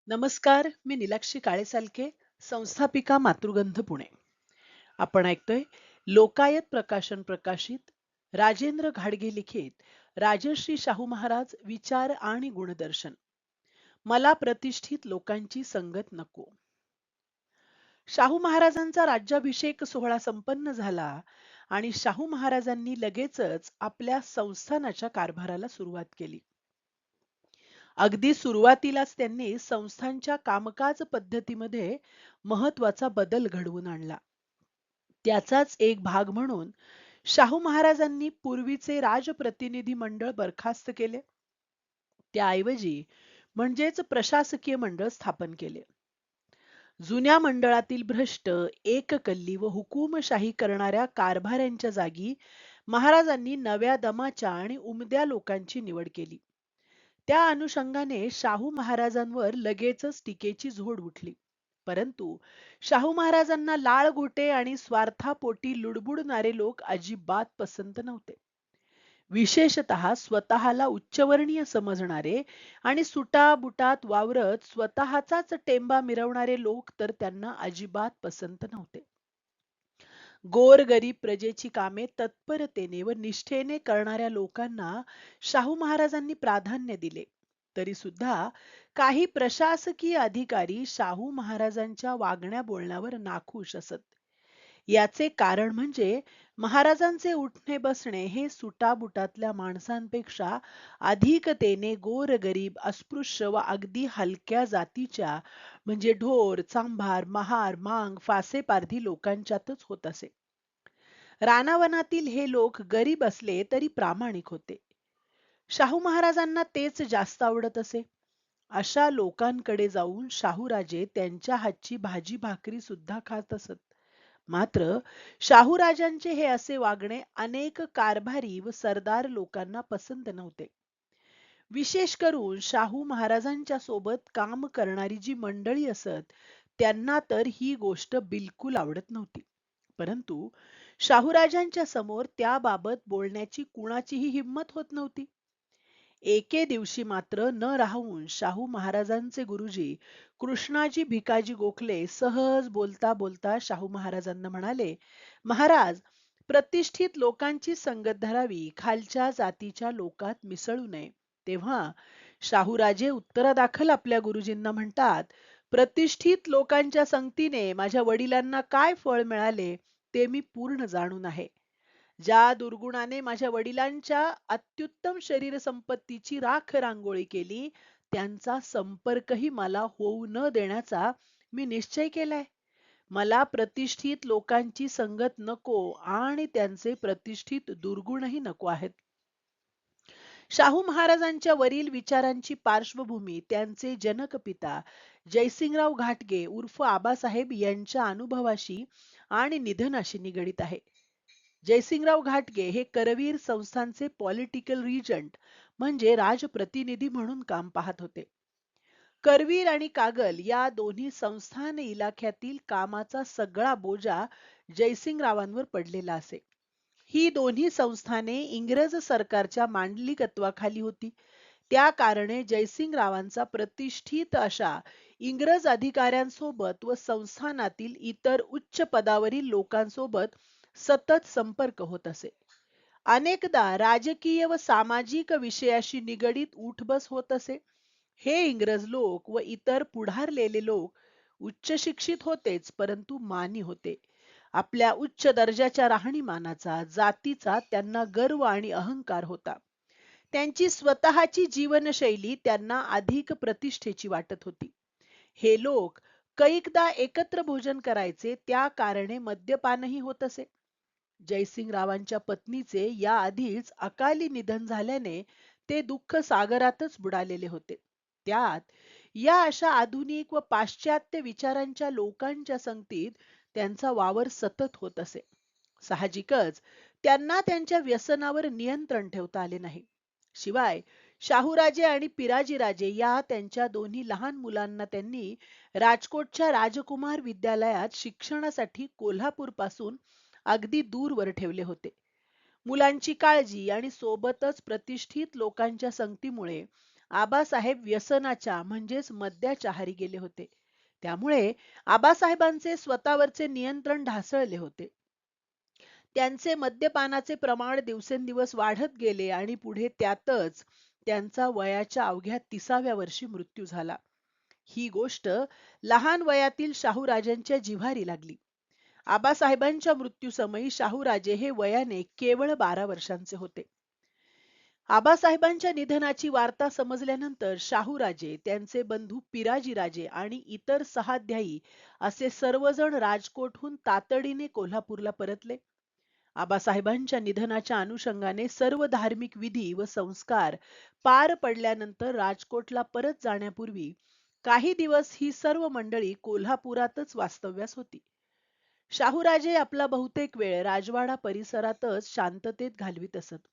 नमस्कार, मी नीलाक्षी काळेसालके, संस्थापिका मातृगंध पुणे. आपण ऐकतोय लोकायत प्रकाशन प्रकाशित राजेंद्र घाडगे लिखित राजर्षी शाहू महाराज विचार आणि गुणदर्शन. मला प्रतिष्ठित लोकांची संगत नको. शाहू महाराजांचा राज्याभिषेक सोहळा संपन्न झाला आणि शाहू महाराजांनी लगेचच आपल्या संस्थानाच्या कारभाराला सुरुवात केली. अगदी सुरुवातीलाच त्यांनी संस्थांच्या कामकाज पद्धतीमध्ये महत्वाचा बदल घडवून आणला. त्याचाच एक भाग म्हणून शाहू महाराजांनी पूर्वीचे राजप्रतिनिधी मंडळ बरखास्त केले. त्याऐवजी म्हणजेच प्रशासकीय मंडळ स्थापन केले. जुन्या मंडळातील भ्रष्ट, एककल्ली व हुकूमशाही करणाऱ्या कारभाऱ्यांच्या जागी महाराजांनी नव्या दमाच्या आणि उमद्या लोकांची निवड केली. त्या अनुषंगाने शाहू महाराजांवर लगेचच टीकेची झोड उठली. परंतु शाहू महाराजांना लाळघोटे आणि स्वार्थापोटी लुडबुडणारे लोक अजिबात पसंत नव्हते. विशेषतः स्वतःला उच्चवर्णीय समजणारे आणि सुटाबुटात वावरत स्वतःचाच टेंबा मिरवणारे लोक तर त्यांना अजिबात पसंत नव्हते. गोरगरीब प्रजेची कामे तत्परतेने व निष्ठेने करणाऱ्या लोकांना शाहू महाराजांनी प्राधान्य दिले. तरी सुद्धा काही प्रशासकीय अधिकारी शाहू महाराजांच्या वागण्या बोलण्यावर नाखुश असत. याचे कारण म्हणजे महाराजांचे उठणे बसणे हे सुटाबुटातल्या माणसांपेक्षा अधिकतेने गोरगरीब, अस्पृश्य व अगदी हलक्या जातीच्या म्हणजे ढोर, चांभार, महार, मांग, फासेपारधी लोकांच्यातच होत असे. रानावनातील हे लोक गरीब असले तरी प्रामाणिक होते. शाहू महाराजांना तेच जास्त आवडत असे. अशा लोकांकडे जाऊन शाहूराजे त्यांच्या हातची भाजी भाकरी सुद्धा खात असत. मात्र शाहूराजांचे हे असे वागणे अनेक कारभारी व सरदार लोकांना पसंत नव्हते. विशेष करून शाहू महाराजांच्या सोबत काम करणारी जी मंडळी असत त्यांना तर ही गोष्ट बिलकुल आवडत नव्हती. परंतु शाहूराजांच्या समोर त्याबाबत बोलण्याची कुणाचीही हिंमत होत नव्हती. एके दिवशी मात्र न राहून शाहू महाराजांचे गुरुजी कृष्णाजी भिकाजी गोखले सहज बोलता बोलता शाहू महाराजांना म्हणाले, महाराज, प्रतिष्ठित लोकांची संगत धरावी, खालच्या जातीच्या लोकात मिसळू नये. तेव्हा शाहूराजे उत्तरादाखल आपल्या गुरुजींना म्हणतात, प्रतिष्ठित लोकांच्या संगतीने माझ्या वडिलांना काय फळ मिळाले ते मी पूर्ण जाणून आहे. ज्या दुर्गुणाने माझ्या वडिलांच्या अत्युत्तम शरीर संपत्तीची राख रांगोळी केली, त्यांचा संपर्कही मला होऊ न देण्याचा मी निश्चय केलाय. मला प्रतिष्ठित लोकांची संगत नको आणि त्यांचे प्रतिष्ठित दुर्गुणही नको आहेत. शाहू महाराजांच्या वरील विचारांची पार्श्वभूमी त्यांचे जनक पिता जयसिंगराव घाटगे उर्फ आबासाहेब यांच्या अनुभवाशी आणि निधनाशी निगडित आहे. जयसिंगराव घाटगे हे करवीर संस्थानचे पॉलिटिकल रिजंट म्हणजे राजप्रतिनिधी म्हणून काम पाहत होते. करवीर आणि कागल या दोन्ही संस्थान इलाख्यातील कामाचा सगळा बोजा जयसिंगरावांवर पडलेला असे. ही दोन्ही संस्थाने इंग्रज सरकारच्या मांडलिकत्वाखाली होती. त्या कारणे जयसिंगरावांचा प्रतिष्ठित अशा इंग्रज अधिकाऱ्यांसोबत व संस्थानातील इतर उच्च पदावरील लोकांसोबत सतत संपर्क होत असे. अनेकदा राजकीय व सामाजिक विषयाशी निगडित उठबस होत असे. हे इंग्रज लोक व इतर पुढारलेले लोक उच्च शिक्षित होतेच, परंतु मानी होते. आपल्या उच्च दर्जाच्या राहणीमानाचा, जातीचा त्यांना गर्व आणि अहंकार होता. त्यांची स्वतःची जीवनशैली त्यांना अधिक प्रतिष्ठेची वाटत होती. हे लोक कैकदा एकत्र भोजन करायचे, त्या कारणे मद्यपानही होत असे. जयसिंगरावांच्या पत्नीचे या आधीच अकाली निधन झाल्याने ते दुःख सागरातच बुडालेले होते. त्यात या अशा आधुनिक व पाश्चात्य विचारांच्या लोकांच्या संगतीत त्यांचा वावर सतत होत असे. साहजिकच त्यांना त्यांच्या व्यसनावर नियंत्रण ठेवता आले नाही. शिवाय शाहूराजे आणि पिराजीराजे या त्यांच्या दोन्ही लहान मुलांना त्यांनी राजकोटच्या राजकुमार विद्यालयात शिक्षणासाठी कोल्हापूर पासून अगदी दूरवर ठेवले होते. मुलांची काळजी आणि सोबतच प्रतिष्ठित लोकांच्या संगतीमुळे आबासाहेब व्यसनाच्या म्हणजेच मद्याच्या आहारी गेले होते. त्यामुळे आबासाहेबांचे स्वतःवरचे नियंत्रण ढासळले होते. त्यांचे मद्यपानाचे प्रमाण दिवसेंदिवस वाढत गेले आणि पुढे त्यातच त्यांचा वयाच्या अवघ्या 30व्या वर्षी मृत्यू झाला. ही गोष्ट लहान वयातील शाहूराजांच्या जिव्हारी लागली. आबासाहेबांच्या मृत्यूसमयी शाहूराजे हे वयाने केवळ 12 वर्षांचे होते. आबासाहेबांच्या निधनाची वार्ता समजल्यानंतर शाहूराजे, त्यांचे बंधू पिराजीराजे आणि इतर सहाध्यायी असे सर्वजण राजकोटहून तातडीने कोल्हापूरला परतले. आबासाहेबांच्या निधनाच्या अनुषंगाने सर्व धार्मिक विधी व संस्कार पार पडल्यानंतर राजकोटला परत जाण्यापूर्वी काही दिवस ही सर्व मंडळी कोल्हापुरातच वास्तव्यास होती. शाहूराजे आपला बहुतेक वेळ राजवाडा परिसरातच शांततेत घालवित असत.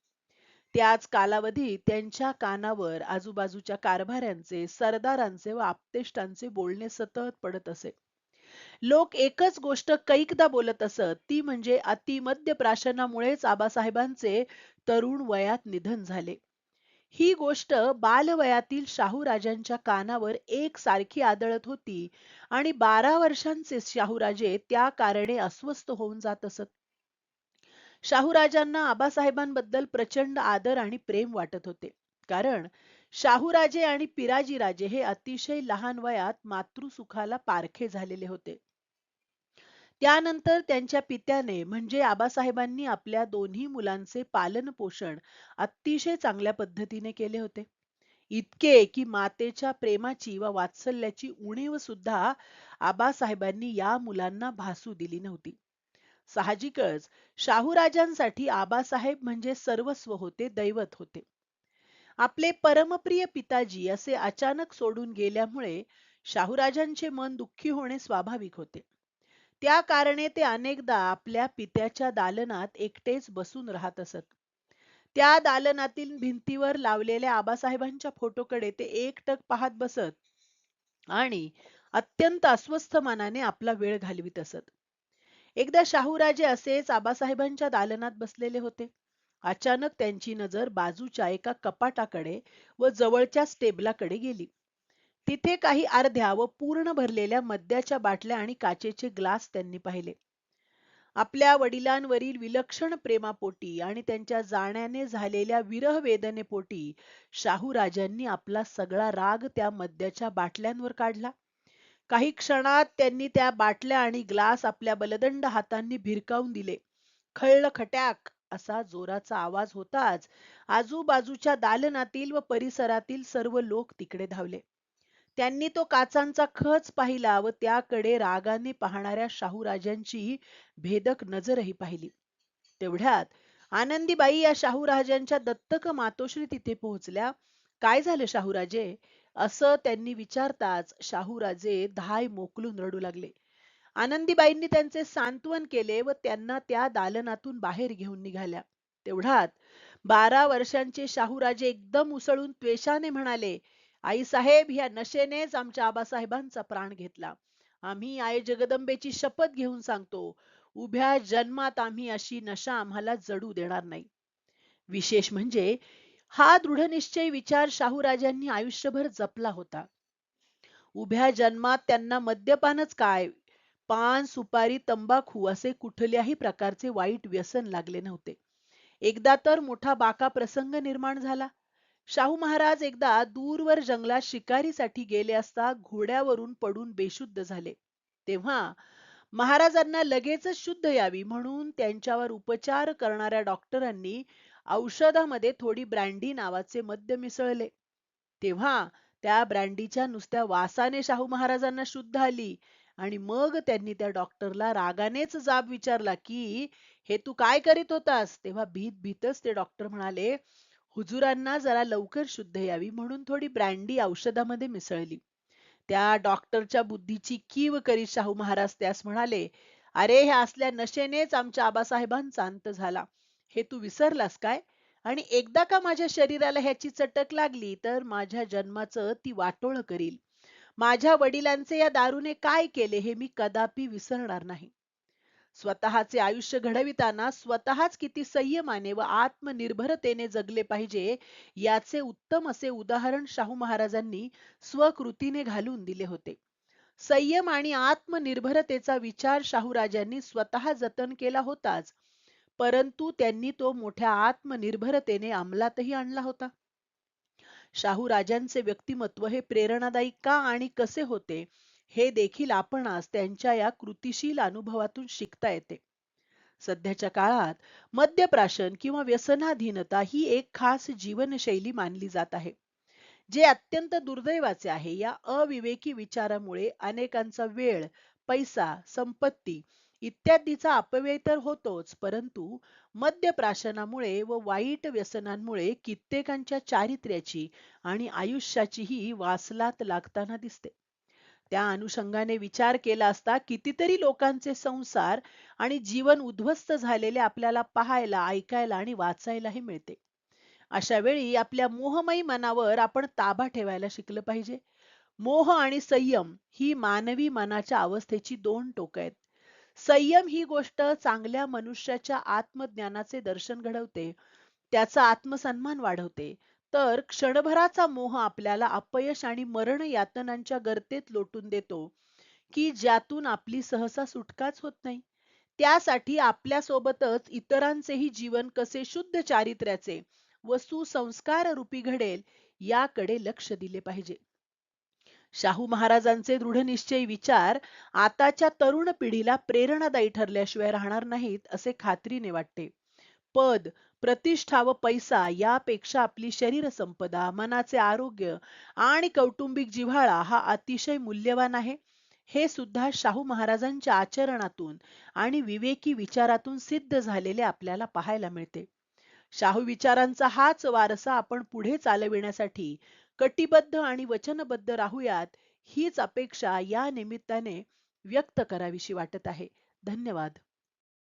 त्याच कालावधीत त्यांच्या कानावर आजूबाजूच्या कारभाऱ्यांचे, सरदारांचे व आप्तेष्टांचे बोलणे सतत पडत असे. लोक एकच गोष्ट कैकदा बोलत असत, ती म्हणजे अतिमद्य प्राशनामुळेच आबासाहेबांचे तरुण वयात निधन झाले. ही गोष्ट बालवयातील शाहूराजांच्या कानावर एकसारखी आदळत होती आणि 12 वर्षांचे शाहूराजे त्या कारणे अस्वस्थ होऊन जात असत. शाहूराजांना आबासाहेबांबद्दल प्रचंड आदर आणि प्रेम वाटत होते. कारण शाहूराजे आणि पिराजीराजे हे अतिशय लहान वयात मातृसुखाला पारखे झालेले होते. त्यानंतर त्यांच्या पित्याने म्हणजे आबासाहेबांनी आपल्या दोन्ही मुलांचे पालन पोषण अतिशय चांगल्या पद्धतीने केले होते. इतके की मातेच्या प्रेमाची व वात्सल्याची उणीव सुद्धा आबासाहेबांनी या मुलांना भासू दिली नव्हती. साहजिकच शाहूराजांसाठी आबासाहेब म्हणजे सर्वस्व होते, दैवत होते. आपले परमप्रिय पिताजी असे अचानक सोडून गेल्यामुळे शाहूराजांचे मन दुःखी होणे स्वाभाविक होते. त्या कारणे ते अनेकदा आपल्या पित्याच्या दालनात एकटेच बसून राहत असत. त्या दालनातील भिंतीवर लावलेल्या आबासाहेबांच्या फोटोकडे ते एकटक पाहत बसत आणि अत्यंत अस्वस्थ मनाने आपला वेळ घालवित असत. एकदा शाहूराजे असेच आबासाहेबांच्या दालनात बसलेले होते. अचानक त्यांची नजर बाजूच्या एका कपाटाकडे व जवळच्याच टेबलाकडे गेली. तिथे काही अर्ध्या व पूर्ण भरलेल्या मद्याच्या बाटल्या आणि काचेचे ग्लास त्यांनी पाहिले. आपल्या वडिलांवरील विलक्षण प्रेमापोटी आणि त्यांच्या जाण्याने झालेल्या विरह वेदनेपोटी शाहूराजांनी आपला सगळा राग त्या मद्याच्या बाटल्यांवर काढला. काही क्षणात त्यांनी त्या बाटल्या आणि ग्लास आपल्या बलदंड हातांनी भिरकावून दिले. खळ्ळ खट्याक असा जोराचा आवाज होताच आजूबाजूच्या दालनातील व परिसरातील सर्व लोक तिकडे धावले. त्यांनी तो काचांचा खच पाहिला व त्याकडे रागाने पाहणाऱ्या शाहूराजांची भेदक नजरही पाहिली. तेवढ्यात आनंदीबाई या शाहूराजांच्या दत्तक मातोश्री तिथे पोहोचल्या. काय झालं शाहूराजे असं त्यांनी विचारताच शाहूराजे धाय मोकलून रडू लागले. आनंदीबाईंनी त्यांचे सांत्वन केले व त्यांना त्या दालनातून बाहेर घेऊन निघाल्या. तेवढ्यात 12 वर्षांचे शाहूराजे एकदम उसळून त्वेषाने म्हणाले, आई साहेब, ह्या नशेनेच आमच्या आबासाहेबांचा प्राण घेतला. आम्ही आई जगदंबेची शपथ घेऊन सांगतो, उभ्या जन्मात आम्ही अशी नशा आम्हाला जडू देणार नाही. विशेष म्हणजे हा दृढनिश्चय विचार शाहूराजांनी आयुष्यभर जपला होता. उभ्या जन्मात त्यांना मद्यपानच काय, पान, सुपारी, तंबाखू असे कुठल्याही प्रकारचे वाईट व्यसन लागले नव्हते. एकदा तर मोठा बाका प्रसंग निर्माण झाला. शाहू महाराज एकदा दूरवर जंगलात शिकारीसाठी गेले असता घोड्यावरून पडून बेशुद्ध झाले. तेव्हा महाराजांना लगेचच शुद्ध यावी म्हणून त्यांच्यावर उपचार करणाऱ्या डॉक्टरांनी औषधामध्ये थोडी ब्रँडी नावाचे मद्य मिसळले. तेव्हा त्या ब्रँडीच्या नुसत्या वासाने शाहू महाराजांना शुद्ध आली आणि मग त्यांनी त्या डॉक्टरला रागानेच जाब विचारला की हे तू काय करीत होतास. तेव्हा भीत भीतच ते डॉक्टर म्हणाले, हुजुरांना जरा लवकर शुद्ध यावी म्हणून थोडी ब्रँडी औषधामध्ये मिसळली. त्या डॉक्टरच्या बुद्धीची कीव करीत शाहू महाराज त्यास म्हणाले, अरे, ह्या असल्या नशेनेच आमच्या आबासाहेबांचा अंत झाला. हे तू विसरलास काय? आणि एकदा का माझ्या शरीराला ह्याची चटक लागली तर माझ्या जन्माचं ती वाटोळ करील. माझ्या वडिलांचे या दारूने काय केले हे मी कदापि विसरणार नाही. स्वतःचे आयुष्य घडविताना स्वतःच किती संयमाने व आत्मनिर्भरतेने जगले पाहिजे याचे उत्तम असे उदाहरण शाहू महाराजांनी स्वकृतीने घालून दिले होते. संयम आणि आत्मनिर्भरतेचा विचार शाहूराजांनी स्वतः जतन केला होताच, परंतु त्यांनी तो मोठ्या आत्मनिर्भरतेने अंमलातही आणला होता. शाहू राजांचे व्यक्तिमत्व हे प्रेरणादायी का आणि कसे होते हे देखील आपण आज त्यांच्या या कृतिशील अनुभवातून शिकता येते. सध्याच्या काळात मद्यप्राशन किंवा व्यसनाधीनता ही एक खास जीवनशैली मानली जात आहे, जे अत्यंत दुर्दैवाचे आहे. या अविवेकी विचारामुळे अनेकांचा वेळ, पैसा, संपत्ती इत्यादीचा अपव्यय तर होतोच, परंतु मद्यप्राशनामुळे व वाईट व्यसनांमुळे कित्येकांच्या चारित्र्याची आणि आयुष्याचीही वासलात लागताना दिसते. त्या अनुषंगाने विचार केला असता कितीतरी लोकांचे संसार आणि जीवन उद्ध्वस्त झालेले आपल्याला पाहायला, ऐकायला आणि वाचायलाही मिळते. अशा वेळी आपल्या मोहमयी मनावर आपण ताबा ठेवायला शिकलं पाहिजे. मोह आणि संयम ही मानवी मनाच्या अवस्थेची दोन टोकं आहेत. संयम ही गोष्ट चांगल्या मनुष्याच्या आत्मज्ञानाचे दर्शन घडवते, त्याचा आत्मसन्मान वाढवते. तर क्षणभराचा मोह आपल्याला अपयश आणि मरण यातनांच्या गर्तेत लोटून देतो, की ज्यातून आपली सहसा सुटकाच होत नाही. त्यासाठी आपल्यासोबतच इतरांचेही जीवन कसे शुद्ध चारित्र्याचे व सुसंस्कार रूपी घडेल याकडे लक्ष दिले पाहिजे. शाहू महाराजांचे दृढनिश्चयी विचार आताच्या तरुण पिढीला प्रेरणादायी ठरल्याशिवाय राहणार नाहीत असे खात्रीने वाटते. पद, प्रतिष्ठा व पैसा यापेक्षा आपली शरीर संपदा, मनाचे आरोग्य आणि कौटुंबिक जिव्हाळा हा अतिशय मूल्यवान आहे. हे सुद्धा शाहू महाराजांच्या आचरणातून आणि विवेकी विचारातून सिद्ध झालेले आपल्याला पाहायला मिळते. शाहू विचारांचा हाच वारसा आपण पुढे चालविण्यासाठी कटिबद्ध आणि वचनबद्ध राहूयात, हीच अपेक्षा या निमित्ताने व्यक्त करावीशी वाटत आहे. धन्यवाद.